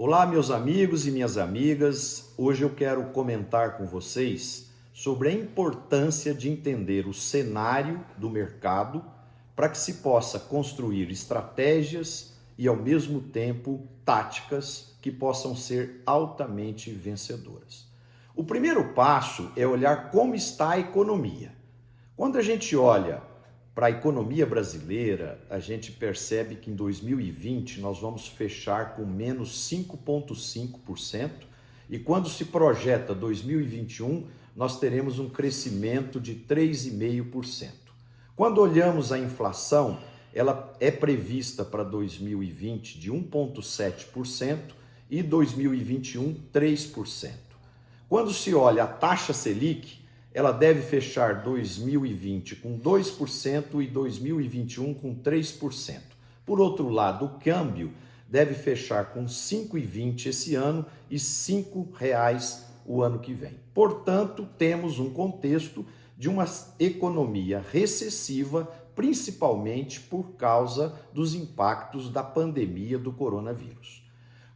Olá, meus amigos e minhas amigas. Hoje eu quero comentar com vocês sobre a importância de entender o cenário do mercado para que se possa construir estratégias e, ao mesmo tempo, táticas que possam ser altamente vencedoras. O primeiro passo é olhar como está a economia. Quando a gente olha para a economia brasileira, a gente percebe que em 2020 nós vamos fechar com menos 5,5% e quando se projeta 2021, nós teremos um crescimento de 3,5%. Quando olhamos a inflação, ela é prevista para 2020 de 1,7% e 2021 3%. Quando se olha a taxa Selic, ela deve fechar 2020 com 2% e 2021 com 3%. Por outro lado, o câmbio deve fechar com 5,20 esse ano e R$ 5,00 o ano que vem. Portanto, temos um contexto de uma economia recessiva, principalmente por causa dos impactos da pandemia do coronavírus.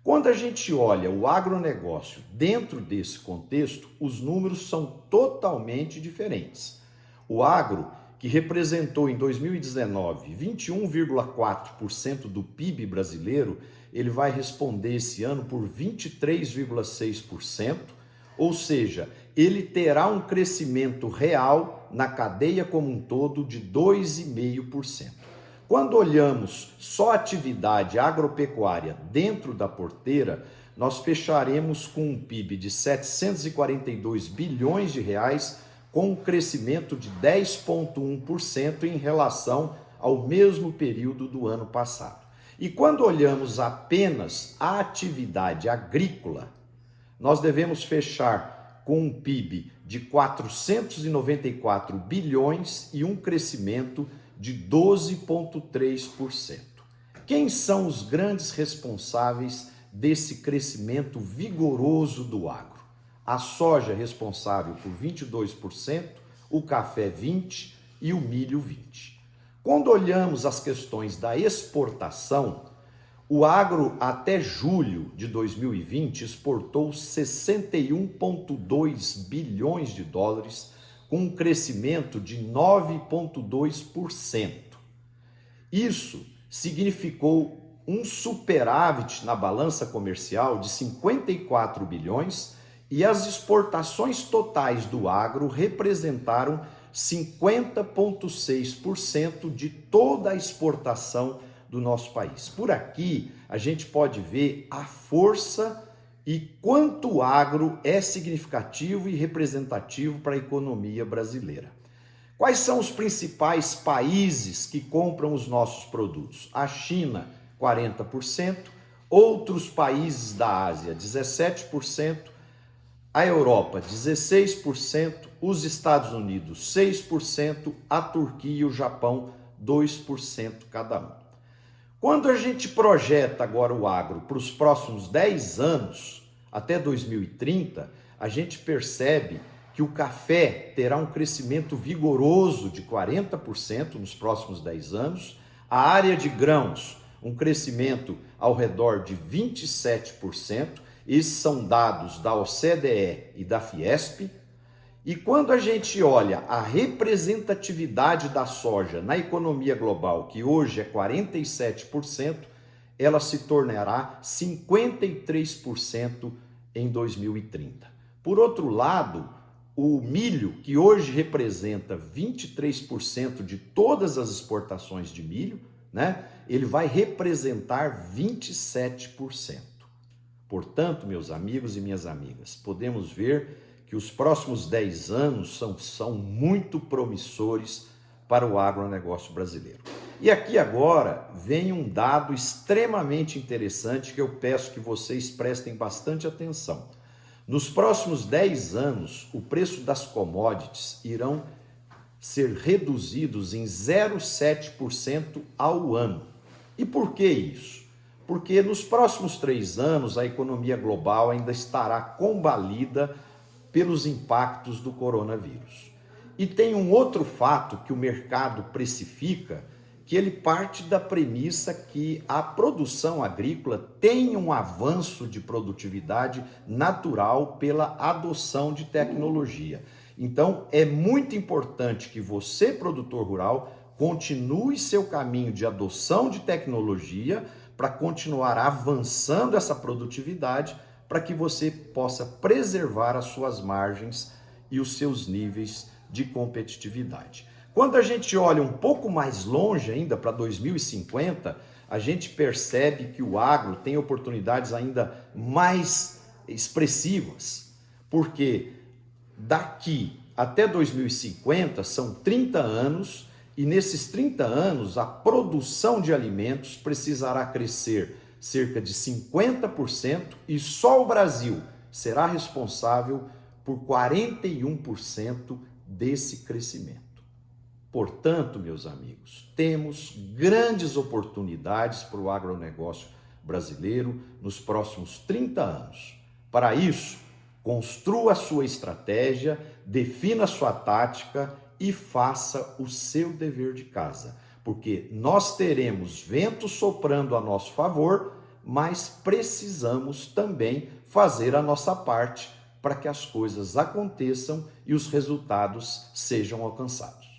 Quando a gente olha o agronegócio dentro desse contexto, os números são totalmente diferentes. O agro, que representou em 2019 21,4% do PIB brasileiro, ele vai responder esse ano por 23,6%, ou seja, ele terá um crescimento real na cadeia como um todo de 2,5%. Quando olhamos só a atividade agropecuária dentro da porteira, nós fecharemos com um PIB de 742 bilhões de reais, com um crescimento de 10,1% em relação ao mesmo período do ano passado. E quando olhamos apenas a atividade agrícola, nós devemos fechar com um PIB de 494 bilhões e um crescimento de 12,3%. Quem são os grandes responsáveis desse crescimento vigoroso do agro? A soja responsável por 22%, o café 20% e o milho 20%. Quando olhamos as questões da exportação, o agro até julho de 2020 exportou 61,2 bilhões de dólares, com um crescimento de 9,2%. Isso significou um superávit na balança comercial de 54 bilhões e as exportações totais do agro representaram 50,6% de toda a exportação do nosso país. Por aqui, a gente pode ver a força e quanto o agro é significativo e representativo para a economia brasileira. Quais são os principais países que compram os nossos produtos? A China, 40%, outros países da Ásia, 17%, a Europa, 16%, os Estados Unidos, 6%, a Turquia e o Japão, 2% cada um. Quando a gente projeta agora o agro para os próximos 10 anos, até 2030, a gente percebe que o café terá um crescimento vigoroso de 40% nos próximos 10 anos, a área de grãos, um crescimento ao redor de 27%, esses são dados da OCDE e da Fiesp. E quando a gente olha a representatividade da soja na economia global, que hoje é 47%, ela se tornará 53% em 2030. Por outro lado, o milho, que hoje representa 23% de todas as exportações de milho, ele vai representar 27%. Portanto, meus amigos e minhas amigas, podemos ver que os próximos 10 anos são muito promissores para o agronegócio brasileiro. E aqui agora vem um dado extremamente interessante que eu peço que vocês prestem bastante atenção. Nos próximos 10 anos, o preço das commodities irão ser reduzidos em 0,7% ao ano. E por que isso? Porque nos próximos 3 anos a economia global ainda estará combalida pelos impactos do coronavírus. E tem um outro fato que o mercado precifica, que ele parte da premissa que a produção agrícola tem um avanço de produtividade natural pela adoção de tecnologia. Então, é muito importante que você, produtor rural, continue seu caminho de adoção de tecnologia para continuar avançando essa produtividade, para que você possa preservar as suas margens e os seus níveis de competitividade. Quando a gente olha um pouco mais longe ainda, para 2050, a gente percebe que o agro tem oportunidades ainda mais expressivas, porque daqui até 2050 são 30 anos e nesses 30 anos a produção de alimentos precisará crescer cerca de 50% e só o Brasil será responsável por 41% desse crescimento. Portanto, meus amigos, temos grandes oportunidades para o agronegócio brasileiro nos próximos 30 anos. Para isso, construa a sua estratégia, defina a sua tática e faça o seu dever de casa, porque nós teremos vento soprando a nosso favor, mas precisamos também fazer a nossa parte para que as coisas aconteçam e os resultados sejam alcançados.